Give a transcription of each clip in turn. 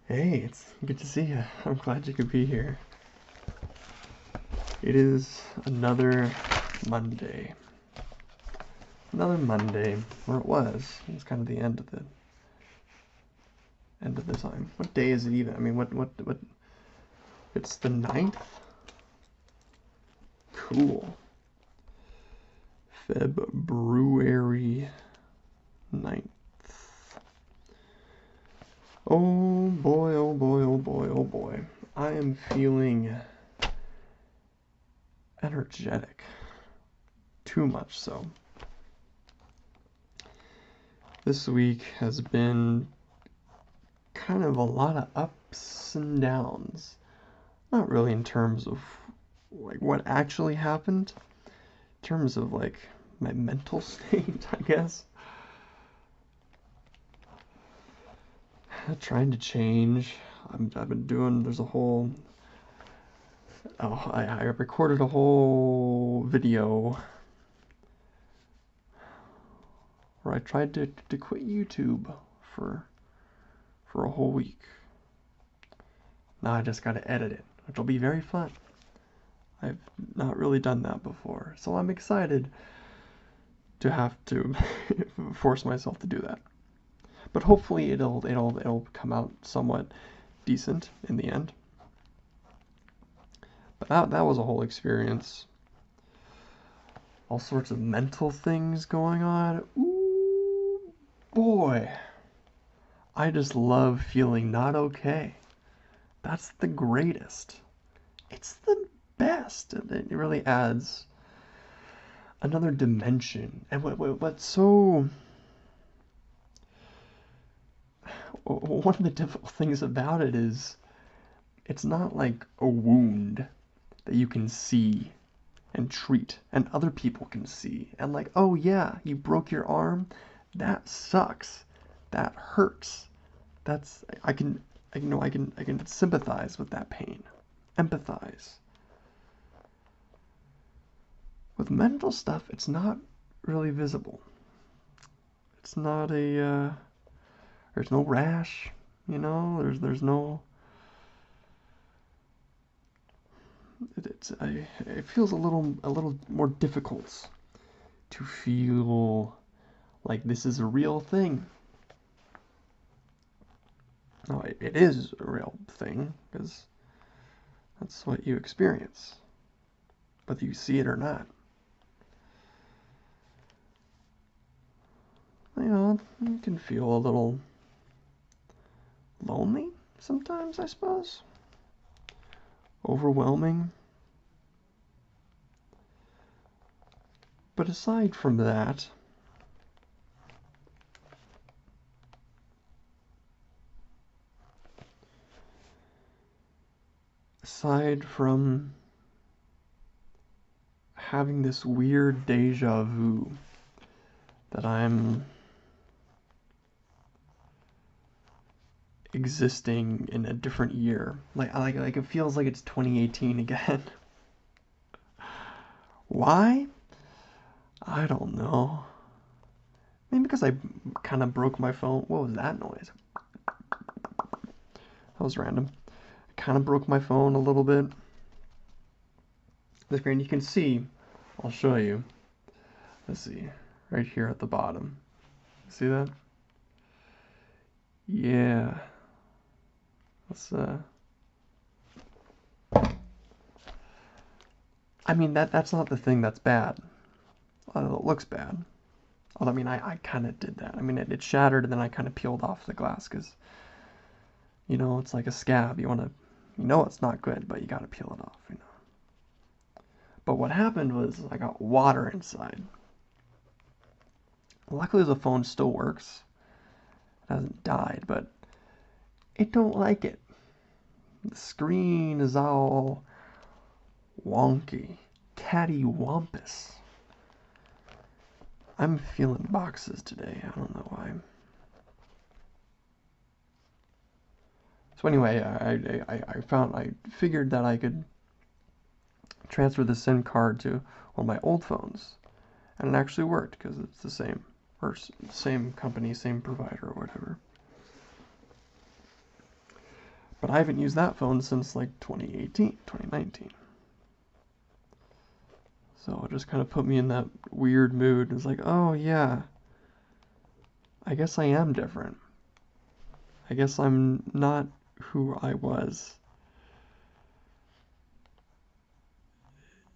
Hey, it's good to see you. I'm glad you could be here. It is another Monday. Another Monday, or it was. It was kind of the end of the time. What day is it even? I mean, what? It's the 9th? Cool. February 9th. Oh boy, oh boy, oh boy, oh boy. I am feeling energetic. Too much so. This week has been kind of a lot of ups and downs. Not really in terms of like what actually happened, in terms of like my mental state, I guess. Trying to change. I've been doing, there's a whole, I recorded a whole video where I tried to quit YouTube for a whole week. Now I just gotta edit it, which will be very fun. I've not really done that before, so I'm excited to have to force myself to do that. But hopefully it'll come out somewhat decent in the end. But that was a whole experience. All sorts of mental things going on. Ooh, boy. I just love feeling not okay. That's the greatest. It's the best. It really adds another dimension. And what's so... One of the difficult things about it is it's not like a wound that you can see and treat and other people can see and like, oh yeah, you broke your arm, that sucks, that hurts, that's I can sympathize with that pain, empathize. With mental stuff, it's not really visible. It's not a there's no rash, there's no it feels a little more difficult to feel like this is a real thing. No, it is a real thing because that's what you experience, whether you see it or not. You can feel a little lonely sometimes, I suppose. Overwhelming. But aside from that, aside from having this weird deja vu that I'm existing in a different year, like it feels like it's 2018 again. Why? I don't know. Maybe because I kind of broke my phone. What was that noise? That was random. I kind of broke my phone a little bit. The screen, you can see, I'll show you. Let's see, right here at the bottom. See that? Yeah. Let's, I mean, that's not the thing that's bad. It looks bad. Although, I mean, I kind of did that. I mean, it shattered and then I kind of peeled off the glass because, it's like a scab. You want to, it's not good, but you got to peel it off. But what happened was I got water inside. Luckily, the phone still works. It hasn't died, but it don't like it. The screen is all wonky, cattywampus. I'm feeling boxes today. I don't know why. So anyway, I figured that I could transfer the SIM card to one of my old phones, and it actually worked because it's the same, or same company, same provider, or whatever. But I haven't used that phone since like 2018, 2019. So it just kind of put me in that weird mood. It's like, oh yeah, I guess I am different. I guess I'm not who I was.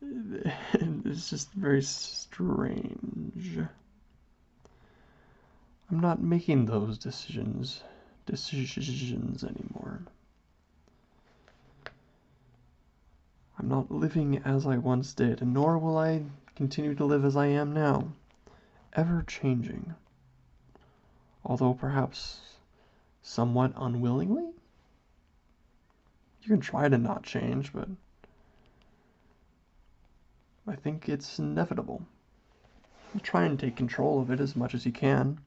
It's just very strange. I'm not making those decisions anymore. I'm not living as I once did, and nor will I continue to live as I am now, ever changing. Although perhaps somewhat unwillingly? You can try to not change, but I think it's inevitable. You try and take control of it as much as you can.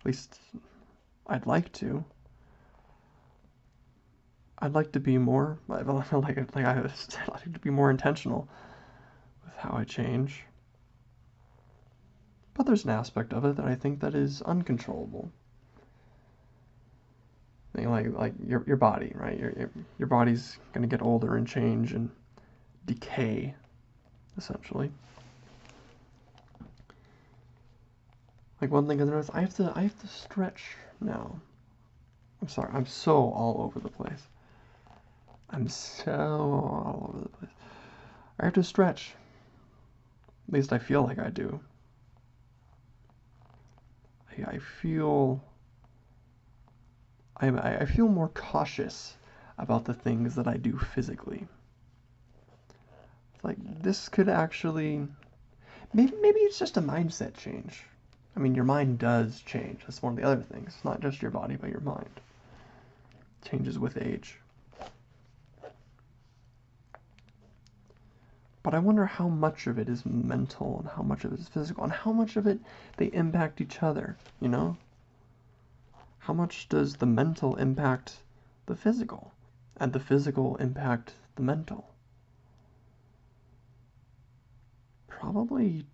At least I'd like to. I'd like to be more, I'd like to be more intentional with how I change. But there's an aspect of it that I think that is uncontrollable. I mean, like your body, right? Your body's gonna get older and change and decay, essentially. Like one thing I noticed, I have to stretch now. I'm sorry, I'm so all over the place. I'm so all over the place. I have to stretch. At least I feel like I do. I feel I feel more cautious about the things that I do physically. It's like this could actually maybe it's just a mindset change. I mean, your mind does change. That's one of the other things. Not just your body, but your mind. Changes with age. But I wonder how much of it is mental and how much of it is physical and how much of it they impact each other, you know? How much does the mental impact the physical and the physical impact the mental? Probably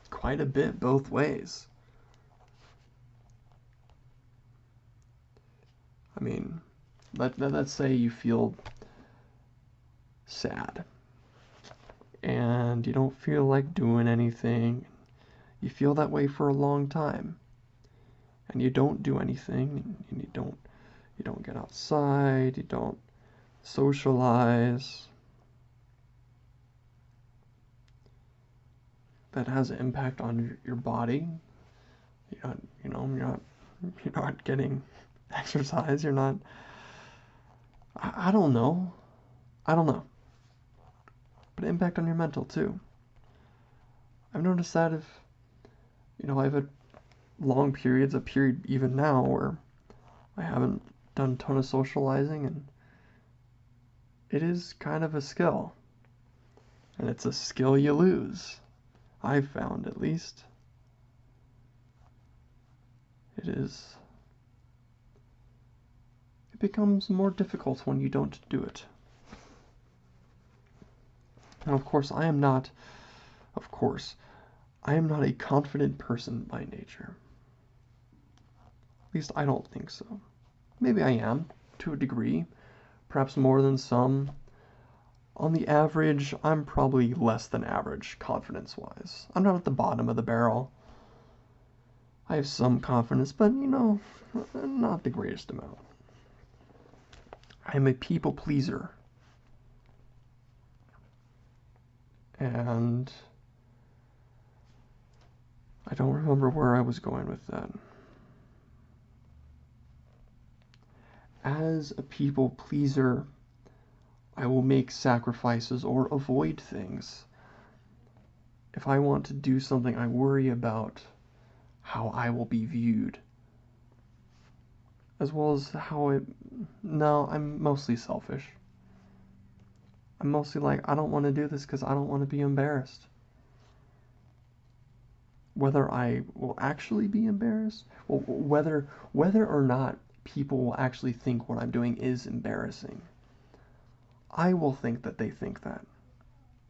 quite a bit both ways. I mean, let's say you feel sad and you don't feel like doing anything. You feel that way for a long time and you don't do anything and you don't get outside, you don't socialize. That has an impact on your body. You're not getting exercise. You're not. I don't know. I don't know. But impact on your mental too. I've noticed that if I've had long periods, a period even now where I haven't done a ton of socializing, and it is kind of a skill. And it's a skill you lose. I've found, at least. It becomes more difficult when you don't do it. And of course, I am not a confident person by nature. At least I don't think so. Maybe I am, to a degree, perhaps more than some. On the average, I'm probably less than average confidence-wise. I'm not at the bottom of the barrel. I have some confidence, but not the greatest amount. I'm a people pleaser. And I don't remember where I was going with that. As a people pleaser, I will make sacrifices or avoid things. If I want to do something, I worry about how I will be viewed. As well as no, I'm mostly selfish. I'm mostly like, I don't want to do this because I don't want to be embarrassed. Whether I will actually be embarrassed, or whether or not people will actually think what I'm doing is embarrassing, I will think that they think that,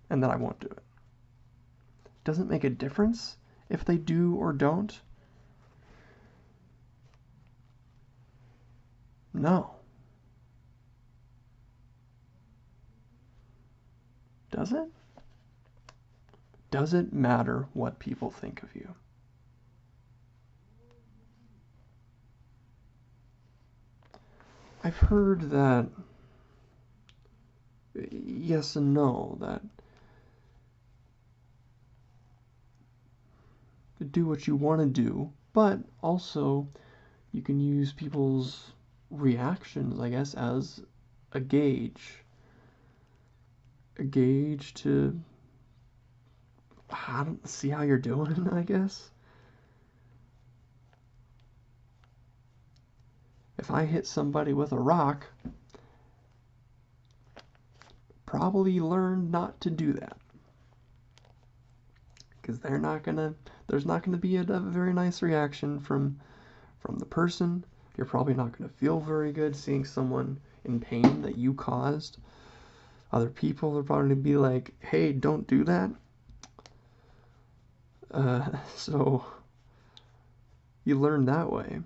and that I won't do it. Doesn't make a difference if they do or don't. No. Does it? Does it matter what people think of you? I've heard that yes and no, that do what you want to do, but also you can use people's reactions, I guess, as a gauge. A gauge to see how you're doing, I guess. If I hit somebody with a rock, probably learn not to do that. Because there's not gonna be a very nice reaction from the person. You're probably not gonna feel very good seeing someone in pain that you caused. Other people are probably gonna be like, hey, don't do that. So you learn that way.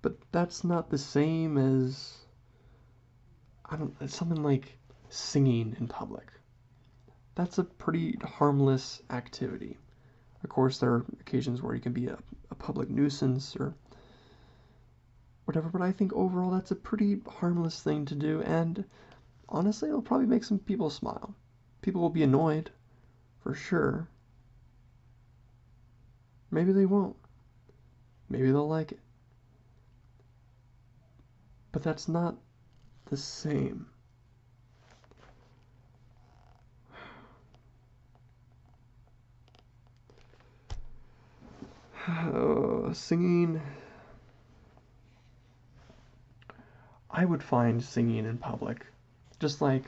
But that's not the same as it's something like singing in public. That's a pretty harmless activity. Of course, there are occasions where you can be a public nuisance or whatever, but I think overall that's a pretty harmless thing to do, and honestly, it'll probably make some people smile. People will be annoyed, for sure. Maybe they won't. Maybe they'll like it. But that's not the same. Singing. I would find singing in public just like,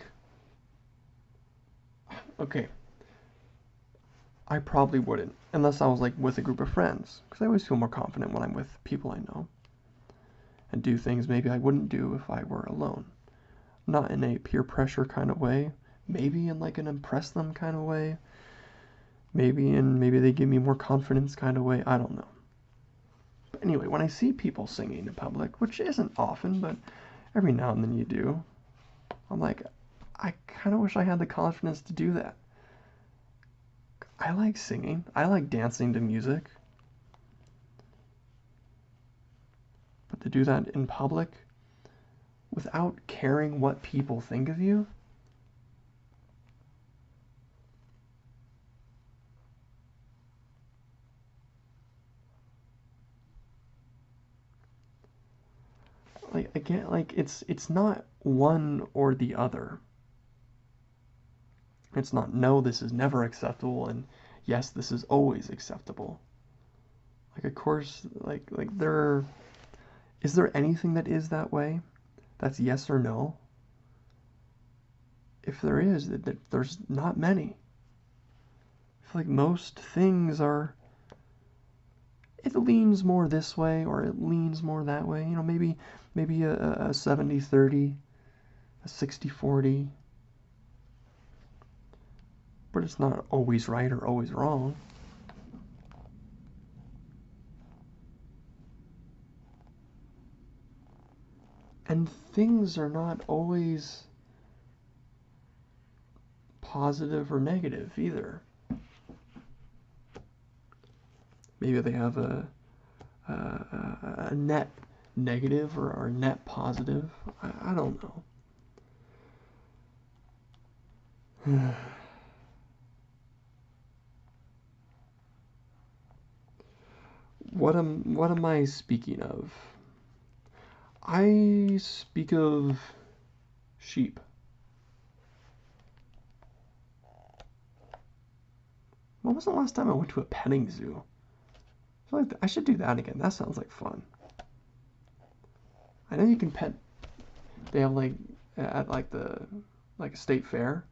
okay, I probably wouldn't unless I was like with a group of friends, because I always feel more confident when I'm with people I know and do things maybe I wouldn't do if I were alone. Not in a peer pressure kind of way, maybe in like an impress them kind of way, maybe they give me more confidence kind of way, I don't know. But anyway, when I see people singing in public, which isn't often, but every now and then you do, I'm like, I kind of wish I had the confidence to do that. I like singing. I like dancing to music. But to do that in public without caring what people think of you, like again, like it's not one or the other. It's not no, this is never acceptable, and yes, this is always acceptable. Like of course, like is there anything that is that way? That's yes or no? If there is, there's not many. I feel like most things are, it leans more this way or it leans more that way. You know, maybe a 70-30, a 60-40, but it's not always right or always wrong. And things are not always positive or negative either. Maybe they have a net negative or a net positive. I don't know. What am I speaking of? I speak of sheep. When was the last time I went to a petting zoo? I feel like I should do that again. That sounds like fun. I know you can pet. They have like at like the like a state fair.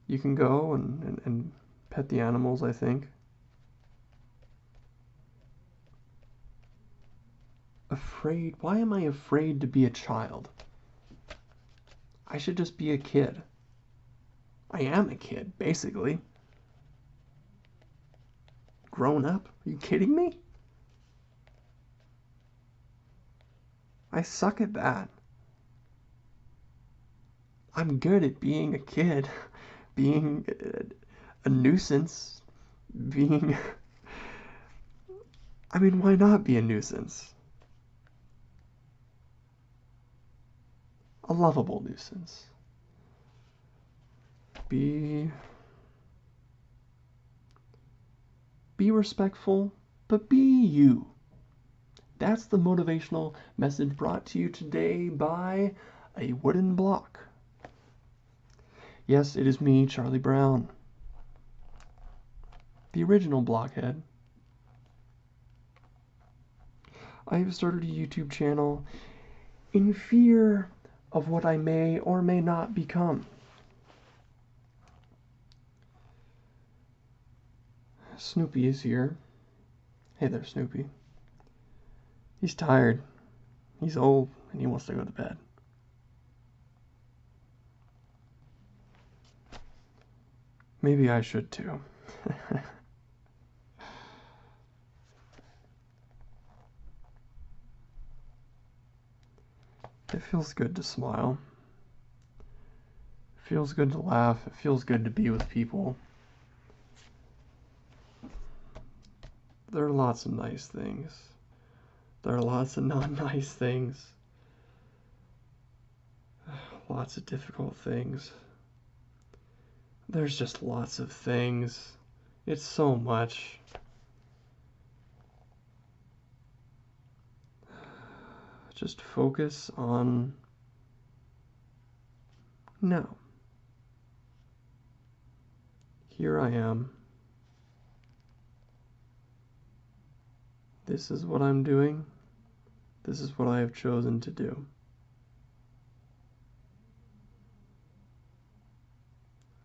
You can go and pet the animals, I think. Afraid? Why am I afraid to be a child? I should just be a kid. I am a kid, basically. Grown up? Are you kidding me? I suck at that. I'm good at being a kid, being a nuisance, being... I mean, why not be a nuisance? A lovable nuisance. Be respectful, but be you. That's the motivational message brought to you today by a wooden block. Yes, it is me, Charlie Brown, the original blockhead. I have started a YouTube channel in fear of what I may or may not become. Snoopy is here. Hey there, Snoopy. He's tired. He's old, and he wants to go to bed. Maybe I should too. It feels good to smile. It feels good to laugh. It feels good to be with people. There are lots of nice things. There are lots of not-nice things. Lots of difficult things. There's just lots of things. It's so much. Just focus on now. Here I am. This is what I'm doing. This is what I have chosen to do.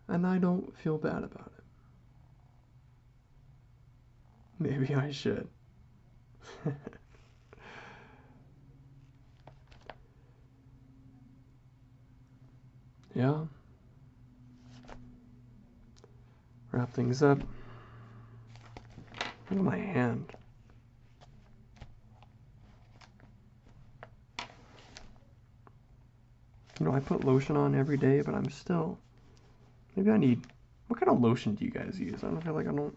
And I don't feel bad about it. Maybe I should. Yeah. Wrap things up. Look at my hand. You know, I put lotion on every day, but I'm still... Maybe I need... What kind of lotion do you guys use? I don't feel like I don't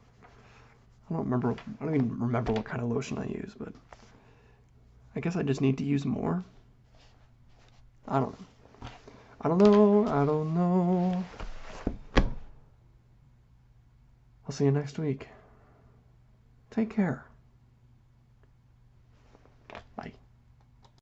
remember... I don't even remember what kind of lotion I use, but... I guess I just need to use more? I don't know. I don't know. I'll see you next week. Take care.